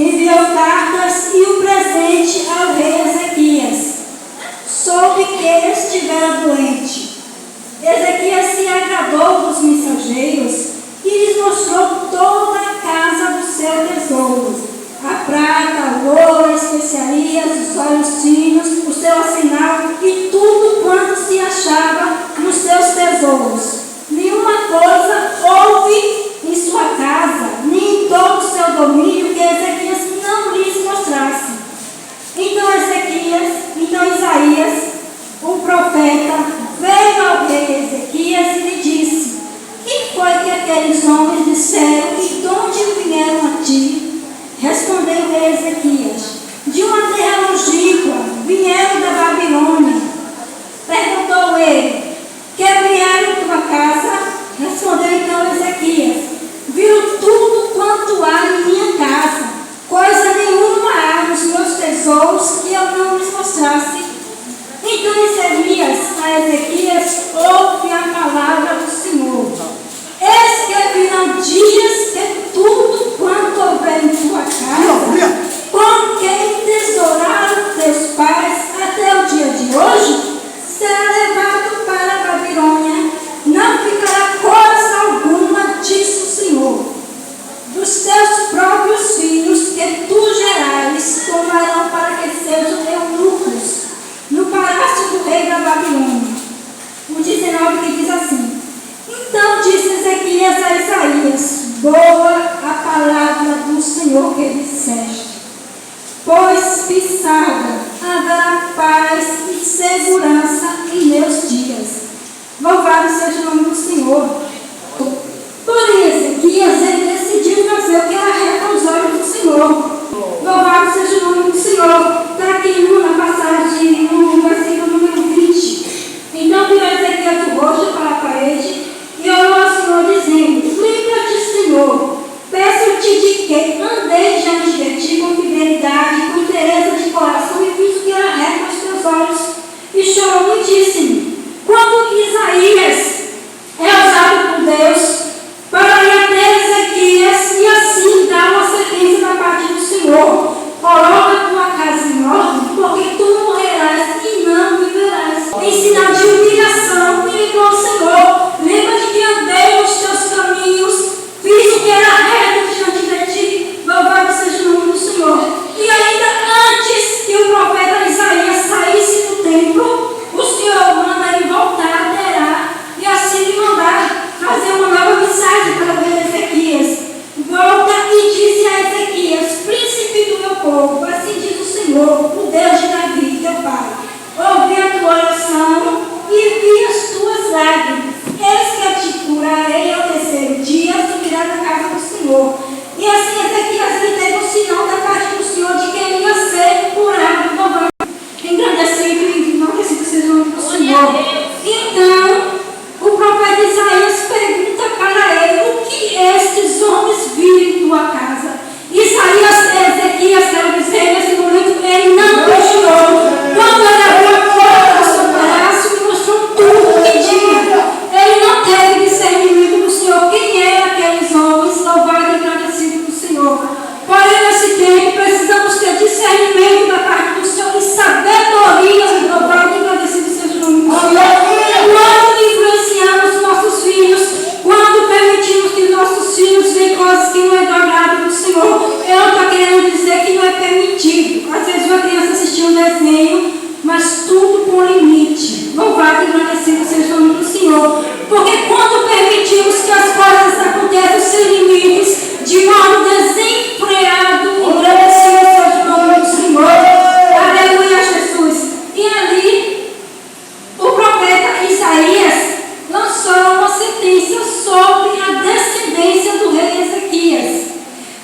enviou cartas e um presente ao rei Ezequias. Soube que ele estivera doente. Ezequias se agradou dos mensageiros e lhes mostrou toda a casa do seu tesouro: a prata, o ouro, as especiarias, os óleos finos, o seu arsenal e tudo quanto se achava nos seus tesouros. Nenhuma coisa houve em sua casa, nem em todo o seu domínio, que Ezequias não lhes mostrasse. Então Isaías, o profeta, veio ao rei Ezequias e lhe disse: que foi que aqueles homens disseram e de onde vieram a ti? Respondeu o rei Ezequias: de uma terra longínqua, vieram da Babilônia. Perguntou ele: que vieram à tua casa? Respondeu então Ezequias: viram tudo quanto há em minha casa, coisa nenhuma há nos meus tesouros que eu não lhes mostrasse. Então Isaías a Ezequias ouve a palavra do Senhor: eis que virão dias que tudo quanto houver em tua casa, com quem tesouraram teus pais até o dia de hoje, será levado para a Babilônia. Não ficará coisa alguma, disse o Senhor. Dos teus próprios filhos que tu gerares, tomarão para que sejam eunucos no palácio do rei da Babilônia. O 19 que diz assim: então disse Ezequias a Isaías: boa a palavra do Senhor que disseste, pois pisada haverá paz e segurança em meus dias. Louvado seja o nome do Senhor. Porém Ezequias, ele decidiu fazer o que era reto aos olhos do Senhor. Louvado seja o nome do Senhor. Está aqui na passagem, no versículo número 20. Então virou Ezequias do rosto para a parede e orou ao Senhor, dizendo: lembra-te, Senhor, peço-te de que andei diante de ti com fidelidade, com inteireza de coração, e fiz o que era reto aos teus olhos. E chorou e disse-me: quando Isaías é usado por Deus para ir até Ezequias e assim dar uma sentença da parte do Senhor: coloca a tua casa em ordem, porque tu morrerás e não viverás. Em sinal de humilhação, lembrou o Senhor: lembra de que andei nos teus caminhos, fiz o que era reto diante de ti. Louvado seja o nome do Senhor. E ainda antes que o profeta Isaías saísse do templo, o Senhor manda ele voltar a Terá e assim lhe mandar fazer uma nova mensagem para o rei Ezequias. Volta e diz a Ezequias: príncipe do meu povo, assim diz o Senhor, o Deus de Davi, teu pai: ouvi a tua oração e vi as tuas lágrimas. Eis que eu te curarei ao terceiro dia, subirá da casa do Senhor. E assim Ezequias ele teve um sinal da parte do Senhor de que ele ia ser curado, louvado, engrandecido e enaltecido seja o nome do Senhor. Então o profeta Isaías pergunta para ele: o que estes homens viram em tua casa? Ezequias, quero dizer, nesse momento, ele não questionou. Quando ele abriu a porta do seu palácio e mostrou tudo o que tinha, ele não teve discernimento do Senhor. Quem eram aqueles homens? Louvado e agradecido do Senhor. Porém, nesse tempo, precisamos ter discernimento da parte do Senhor e sabedoria. Louvado e agradecido seja o nome do Senhor. Quando influenciamos nossos filhos, quando permitimos que nossos filhos vejam coisas que não é do agrado do Senhor, eu não estou querendo dizer que não é permitido. Às vezes uma criança assistir um desenho, mas tudo com limite. Louvado e agradecido seja o nome do Senhor. Porque quando permitimos que as coisas aconteçam sem limites, de modo desenfreado, agradecido seja o nome do Senhor. Aleluia, Jesus. E ali, o profeta Isaías lançou uma sentença sobre a descendência do rei Ezequias.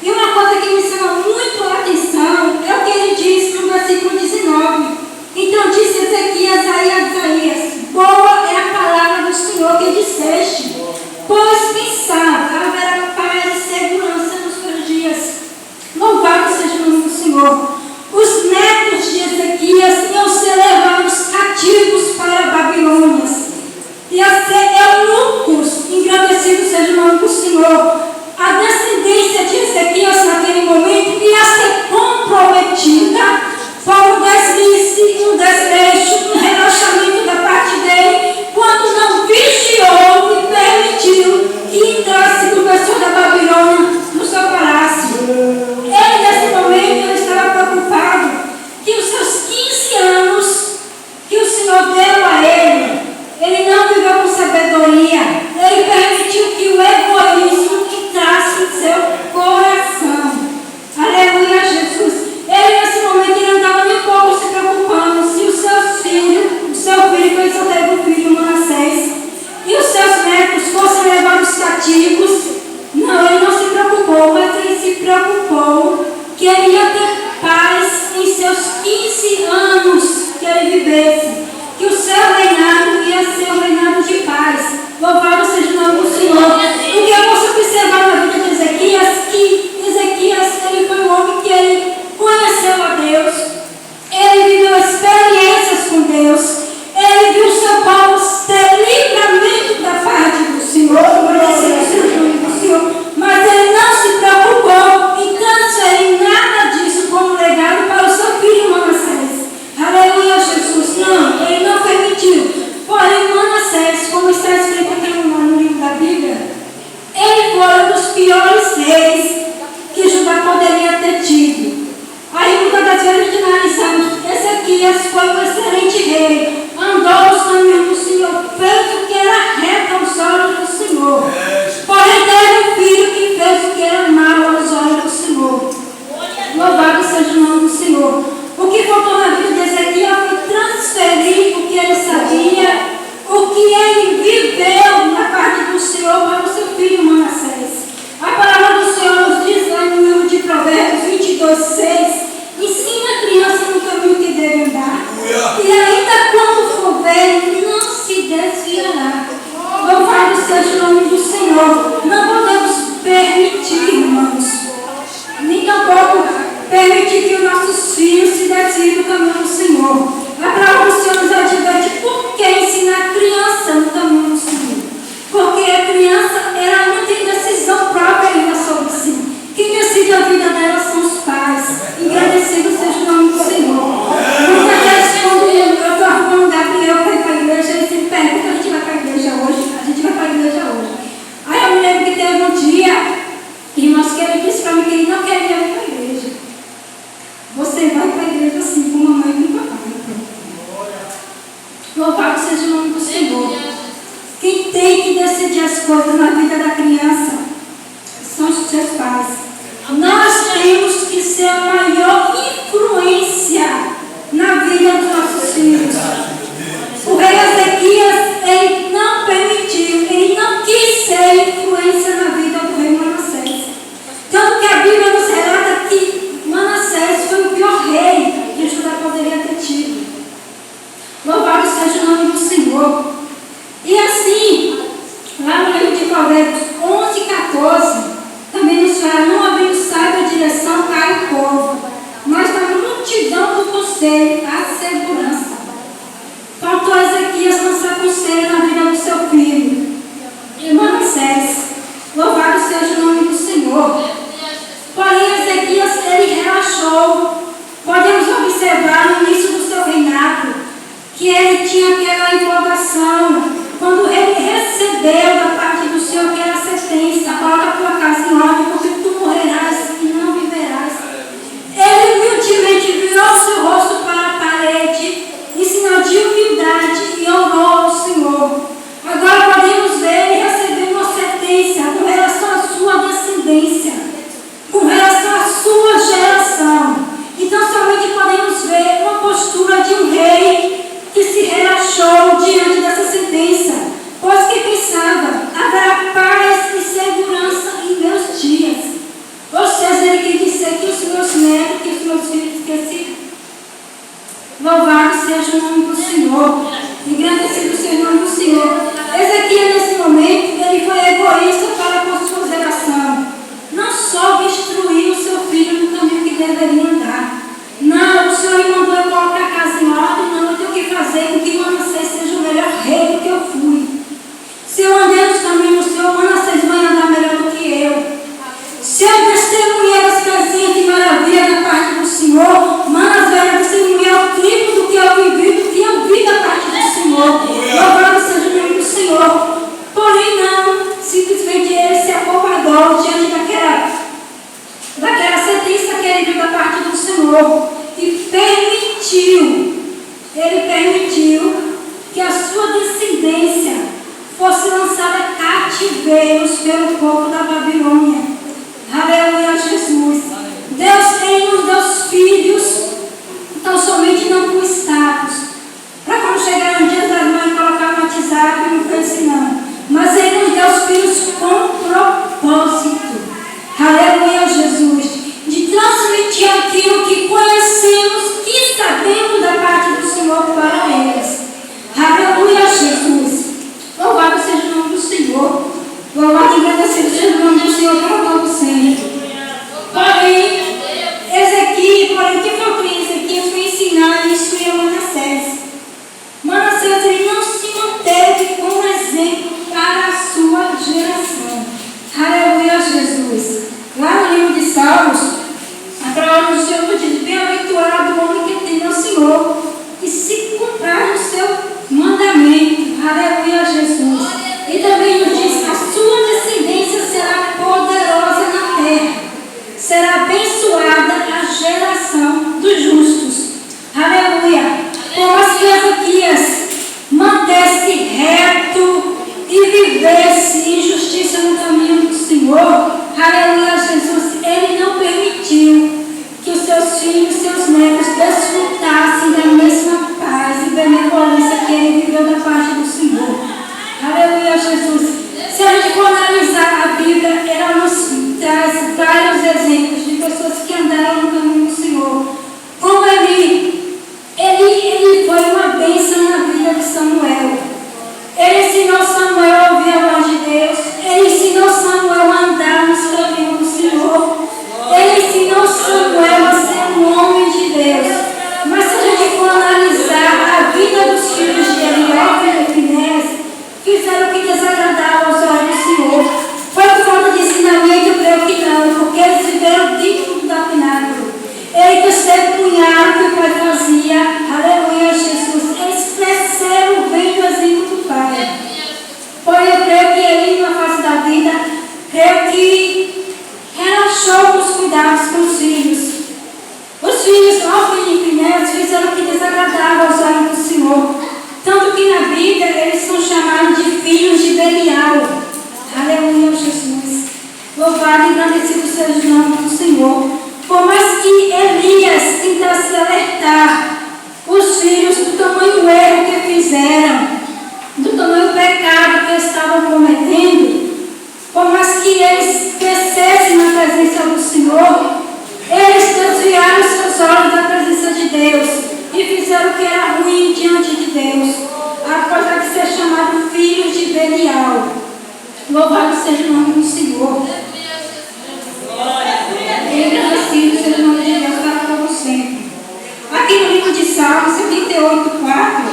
E uma coisa que me chama muito a atenção é o que ele diz no versículo 19. Então disse Ezequias a Isaías: boa é a palavra do Senhor que disseste, pois pensava haverá paz e segurança nos teus dias. Louvado seja o nome do Senhor. Os netos de Ezequias iam ser levados cativos para a Babilônia, e a ser eunucos, engrandecido seja o nome do Senhor. A descendência de Ezequias naquele momento ia ser seja o nome do Senhor. Não podemos permitir, irmãos, nem tampouco permitir que os nossos filhos se desviem do caminho do Senhor. A palavra do Senhor nos adverte por que ensinar a criança no caminho do Senhor. Porque a criança, ela não tem decisão própria ainda sobre si. Quem decide a vida dela são os pais. Agradecido seja o nome do Senhor. Muitas vezes, quando eu estou arrumando Gabriel para ir para a igreja, ele sempre pergunta: a gente vai para a igreja hoje? A gente vai para a igreja hoje. Aí eu me lembro que teve um dia, irmãos, que ele disse para mim que ele não queria ir para a igreja. Você vai para a igreja assim, com mamãe e com papai. Louvado seja o nome do Senhor. Quem tem que decidir as coisas na vida da criança são os seus pais. Nós temos que ser a maior influência na vida dos nossos filhos. O rei Ezequias, ele não permitiu, ele não quis ser influência na vida do rei Manassés. Tanto que a Bíblia nos relata que Manassés foi o pior rei que Judá poderia ter tido. Louvado seja o nome do Senhor. E assim, lá no livro de Provérbios 11:14, também nos fala: não havendo sábia direção, cai o povo, mas na multidão do conselho há segurança. Faltou Ezequias lançar conselho na vida do seu filho, e Manassés. Louvado seja o nome do Senhor. Porém, Ezequias, ele relaxou. Podemos observar no início do seu reinado que ele tinha aquela empolgação. Quando ele recebeu da parte do Senhor aquela sentença: coloca a tua casa em ordem, porque tu morrerás e não viverás. Ele humildemente virou seu rosto para a parede, em sinal de humildade, e orou ao Senhor. Agora podemos ver ele recebendo uma sentença com relação à sua descendência, com relação à sua geração. Então somente podemos ver uma postura de um rei que se relaxou diante dessa sentença, pois que pensava: haverá paz e segurança em meus dias. Ou seja, ele quer dizer que os meus netos, que os meus filhos esquecidos. Louvado seja o nome do Senhor, engrandecido seja o nome do Senhor. Ezequias, nesse momento, ele foi egoísta para com sua geração. Não soube instruir o seu filho no caminho que deveria andar. Não, o Senhor me mandou eu colocar a casa em ordem. Não, eu tenho que fazer com que Manassés seja o melhor rei do que eu fui. Se eu andei nos caminhos do Senhor, Manassés vai andar melhor do que eu. Se eu testemunhar as casinhas de maravilha da parte do Senhor, Manassés vai testemunhar o triplo do que eu vi da parte do Senhor. Louvado seja o nome do Senhor. Porém, não, simplesmente ele se acovardou diante daquela sentença que ele viu da parte do Senhor e permitiu que a sua descendência fosse lançada cativeiros pelo povo da Babilônia. Aleluia, Jesus. Deus, ele nos deu filhos, então somente não com status, para quando chegar no dia da mãe colocar no WhatsApp e não foi assim não. Mas ele nos deu os filhos com propósito. Aleluia, Jesus. De transmitir aquilo que conhecemos, que sabemos da parte do Senhor para eles. Aleluia, Jesus. Louvado seja o nome do Senhor. Louvado e agradecido seja o nome do Senhor para todo sempre. Porém, o que faltou em Ezequias foi ensinar e instruir a Manassés. Manassés, ele não se manteve como exemplo para a sua geração. Aleluia, Jesus. Lá no livro de Salmos, a palavra do Senhor diz: bem-aventurado o homem que teme ao Senhor e se cumprir no seu mandamento. Aleluia, Jesus. E também nos diz: a sua descendência será poderosa na Louvado e agradecido seja o nome do Senhor. Por mais que Elias tentasse alertar os filhos do tamanho erro que fizeram, do tamanho pecado que estavam cometendo, por mais que eles crescessem na presença do Senhor, eles desviaram seus olhos da presença de Deus e fizeram o que era ruim diante de Deus, apesar de ser chamados filhos de Belial. Louvado seja o nome do Senhor. Agradecido seja o nome de Deus para todo sempre. Aqui no livro de Salmos 78:4,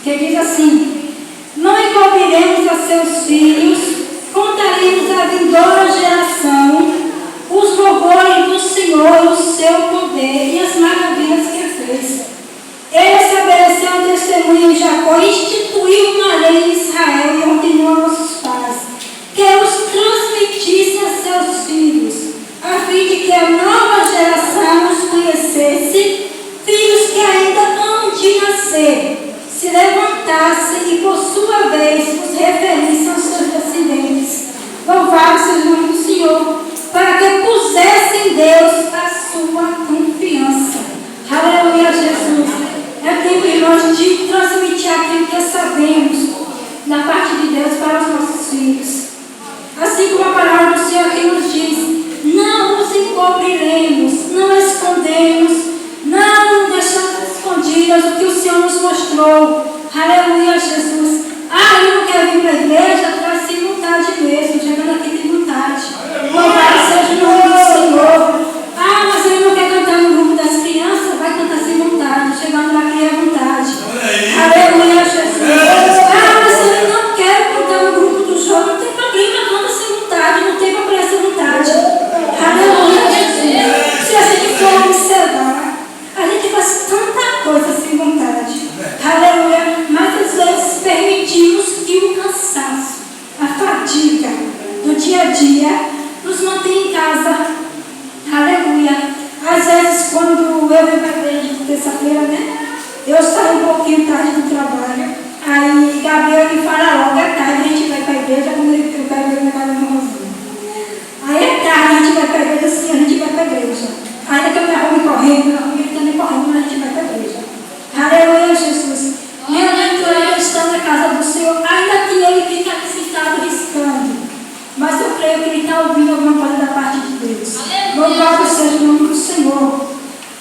que diz assim: não encobriremos a seus filhos, contaremos à vindoura geração os louvores do Senhor, o seu poder e as maravilhas que fez. Ele estabeleceu um testemunho em Jacó, instituiu uma lei em Israel e ordenou a nossos pais que os transmitisse a seus filhos, a fim de que a nova geração os conhecesse, filhos que ainda hão de nascer, se levantassem e por sua vez os referissem aos seus descendentes. Louvado seja o nome do Senhor, para que pusessem em Deus a sua confiança. Aleluia, Jesus. É tempo, irmãos, de transmitir aquilo que sabemos da parte de Deus para os nossos filhos. Assim como a palavra do Senhor aqui nos diz, não nos encobriremos, não escondemos, não deixamos escondidas o que o Senhor nos mostrou. Aleluia, Jesus. Eu não quero vir para a igreja, traz sem vontade mesmo, chegando aqui tem vontade. Louvado seja o nome do Senhor. Mas ele não quer cantar no grupo das crianças, vai cantar sem vontade, chegando lá que é vontade. Aleluia, Jesus. Mas ele não quer cantar no grupo do jovem, não tem problema, canta sem vontade, não tem problema sem vontade. Aleluia, Jesus. Se a gente for observar, a gente faz tanta coisa sem vontade. Aleluia. Mas às vezes permitimos que o cansaço, a fadiga do dia a dia nos mantém em casa. Aleluia. Às vezes quando eu venho para a igreja de terça-feira, eu saio um pouquinho tarde do trabalho. Aí Gabriel me fala logo, é tarde, a gente vai para a igreja, quando eu pego ele na casa do irmãozinho. Aí é tarde, a gente vai para a igreja, sim, a gente vai para a igreja. Ainda que eu me arrume correndo, ele também correndo, mas a gente vai para a igreja. Aleluia, Jesus. Meu mentor está na casa do Senhor, ainda que ele fique aqui sentado riscando. Mas eu creio que ele está ouvindo alguma coisa da parte de Deus. Louvado seja o nome do Senhor.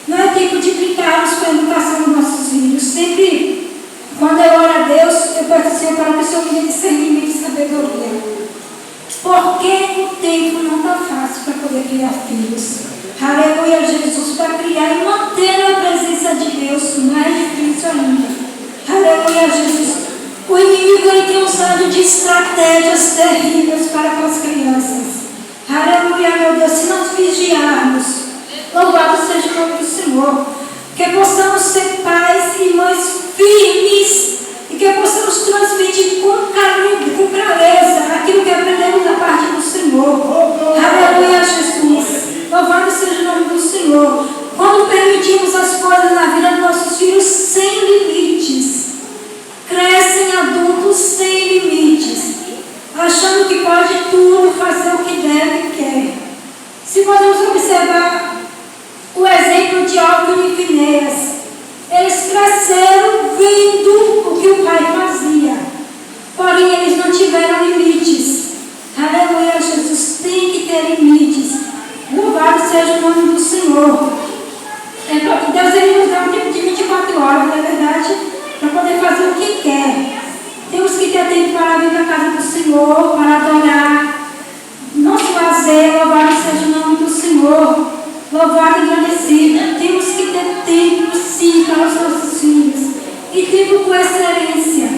Não é tempo de brincarmos com a educação dos nossos filhos. Sempre, quando eu oro a Deus, eu peço ao Senhor para que o Senhor me dê discernimento e sabedoria. Porque o tempo não está fácil para poder criar filhos. Aleluia, Jesus, para criar e manter a presença de Deus mais difícil ainda. Aleluia, Jesus. O inimigo ele tem usado de estratégias terríveis para com as crianças. Aleluia, meu Deus, se nós vigiarmos, louvado seja o nome do Senhor, que possamos ser pais e mães firmes e que possamos transmitir com carinho, com clareza, aquilo que aprendemos da parte do Senhor. Aleluia, Jesus. Louvado seja o nome do Senhor. Quando permitimos as coisas na vida dos nossos filhos sem limites, crescem adultos sem limites, achando que pode tudo, fazer o que deve e quer. Se podemos observar o exemplo de Ópio e Finéias, eles cresceram vendo o que o pai fazia, porém eles não tiveram limites. Aleluia, Jesus, tem que ter limites. Louvado seja o nome do Senhor. Deus ele nos dá um tempo de 24 horas, não é verdade? Para poder fazer o que quer. Temos que ter tempo para vir na casa do Senhor, para adorar. Nosso lazer, louvado seja o nome do Senhor. Louvado e agradecido. Temos que ter tempo, sim, para os nossos filhos. E tempo com excelência.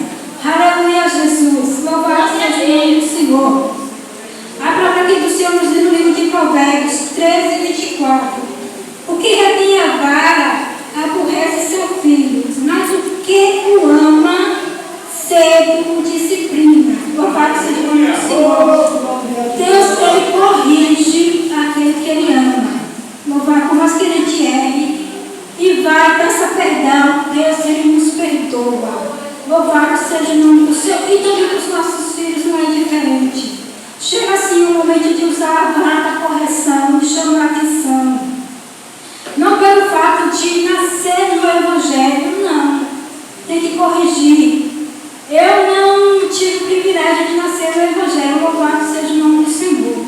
Aleluia, Jesus. Louvado seja o nome do Senhor. A palavra aqui do Senhor nos diz no livro de Provérbios 13:24. O que retém a vara aborrece seu filho, mas o que o ama, cedo o disciplina. Louvado seja o nome do Senhor. Deus, ele corrige aquele que ele ama. Louvado, por mais que ele te erre e vai, peça perdão, Deus, ele nos perdoa. Louvado seja o nome do Senhor. E também para os nossos filhos não é diferente. Chega assim um momento simplesmente de usar a correção, de chamar a atenção. Não pelo fato de nascer no Evangelho, não. Tem que corrigir. Eu não tive o privilégio de nascer no Evangelho, louvado seja o nome do Senhor.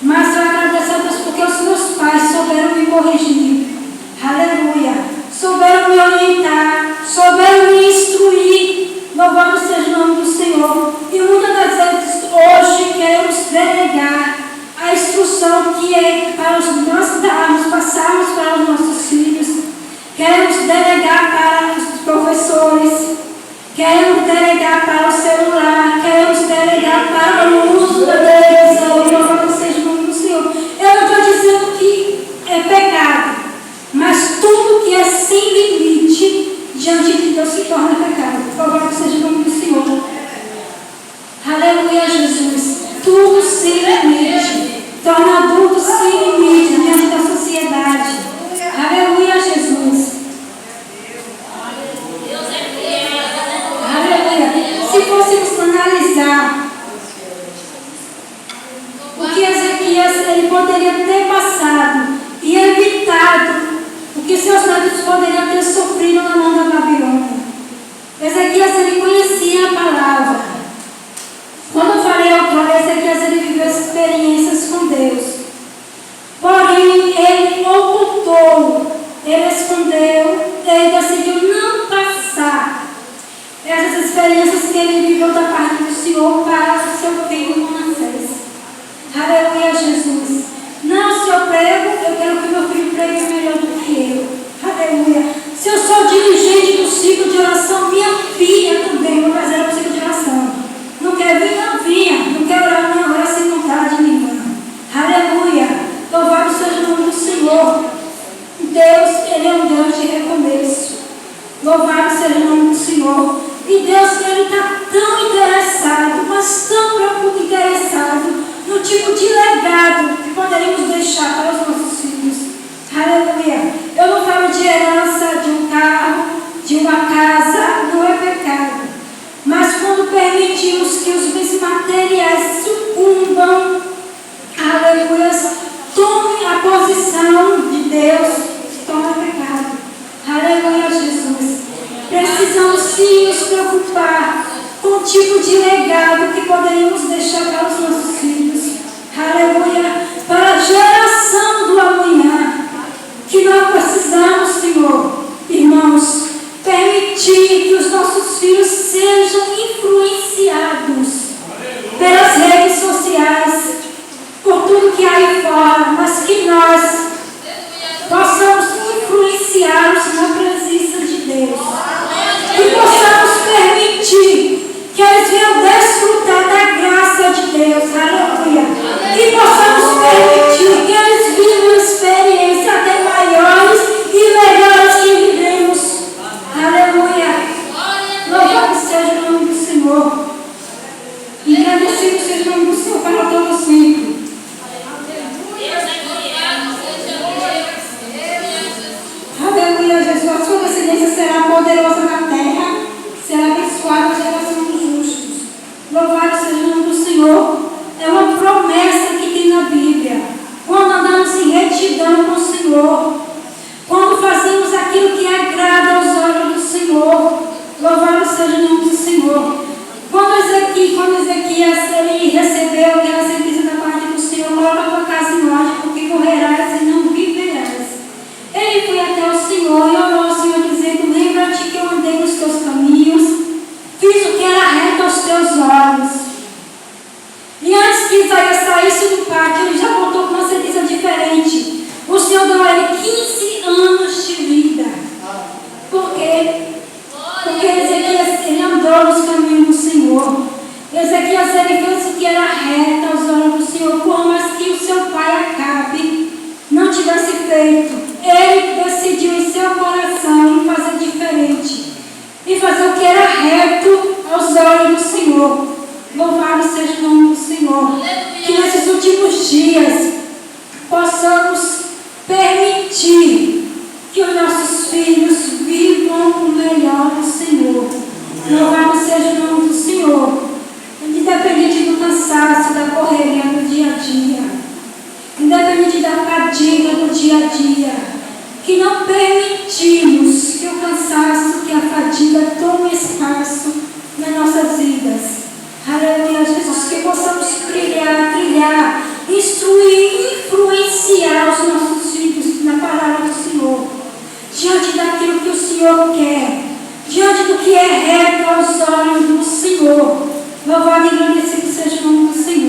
Mas eu agradeço a Deus porque os meus pais souberam me corrigir. Aleluia. Souberam me orientar, souberam me instruir. Louvado seja o nome do Senhor. E muitas das vezes hoje queremos delegar a instrução que é para nós darmos, passarmos para os nossos filhos. Queremos delegar para os professores. Queremos delegar para o celular. Queremos delegar para o uso da televisão. Louvado seja o nome do Senhor. Eu não estou dizendo que é pecado, mas tudo que é sem limite diante de Deus se torna pecado. Louvado seja o nome do Senhor. Aleluia, Jesus. Tudo sem limite torna adulto sem limite diante da sociedade. Aleluia, Jesus. Aleluia. Se fôssemos analisar o que Ezequias ele poderia ter passado e evitado o que seus netos poderiam ter sofrido na mão da Babilônia. Ezequias ele conhecia a palavra. Quando eu falei outrora, Ezequias ele viveu experiências com Deus. Porém, ele ocultou, ele escondeu, ele decidiu não passar essas experiências que ele viveu da parte do Senhor para o seu filho Manassés. Aleluia, Jesus. Não, se eu prego, eu quero que meu filho pregue melhor do que eu. Aleluia. Se eu sou dirigente do ciclo de oração, minha filha também vai fazer o ciclo de oração. Não quer vir? Não vinha. Não quer orar? Não, ora sem vontade nenhuma. Aleluia. Louvado seja o nome do Senhor. Deus, Ele é um Deus de recomeço. Louvado seja o nome do Senhor. E Deus, Ele está tão interessado, mas tão interessado no tipo de legado que poderíamos deixar para os nossos filhos. Aleluia. Eu não falo de herança, de um carro, de uma casa, não é pecado. Mas quando permitimos que os bens materiais sucumbam, aleluia, tomem a posição de Deus, se torna pecado. Aleluia, Jesus. Precisamos sim nos preocupar com o tipo de legado que poderíamos deixar para os nossos filhos. Aleluia. Para a geração do amanhã. Que nós precisamos, Senhor, irmãos, permitir que os nossos filhos sejam influenciados pelas redes sociais, por tudo que há aí fora, mas que nós possamos influenciá-los na presença de Deus. Que possamos permitir que eles venham desfrutar da graça de Deus. Aleluia. Que possamos permitir que eles vivam experiências até maiores e melhores que vivemos. Aleluia. Louvado seja o nome do Senhor. E agradecido seja o nome do Senhor para todo sempre. Aleluia, Jesus. A sua descendência será poderosa na terra, será abençoada a geração dos justos. Louvado seja o nome do Senhor. É uma promessa que tem na Bíblia. Quando andamos em retidão com o Senhor, quando fazemos aquilo que agrada aos olhos do Senhor, louvado seja o nome do Senhor. Quando Ezequias ele recebeu aquela sentença da parte do Senhor, coloca a tua casa em ordem, porque correrás e não viverás. Ele foi até o Senhor e orou ao Senhor dizendo: lembra-te que eu andei nos teus caminhos, fiz o que era reto aos teus olhos. E antes que Isaías saísse do pátio, ele já voltou com uma sentença diferente. O Senhor deu a ele 15 anos de vida. Por quê? Porque Ezequias ele andou nos caminhos do Senhor. Ezequias ele fez o que era reto aos olhos do Senhor, por mais que o seu pai Acabe não tivesse feito. Ele decidiu em seu coração fazer diferente e fazer o que era reto aos olhos do Senhor. Louvado seja o nome do Senhor. Que nesses últimos dias possamos permitir que os nossos filhos vivam o melhor do Senhor. Louvado seja o nome do Senhor. Independente do dia a dia, que não permitimos que o cansaço, que a fadiga tome espaço nas nossas vidas. Aleluia, Jesus, que possamos trilhar, instruir, influenciar os nossos filhos na palavra do Senhor, diante daquilo que o Senhor quer, diante do que é reto aos olhos do Senhor. Louvado e agradecido seja o nome do Senhor.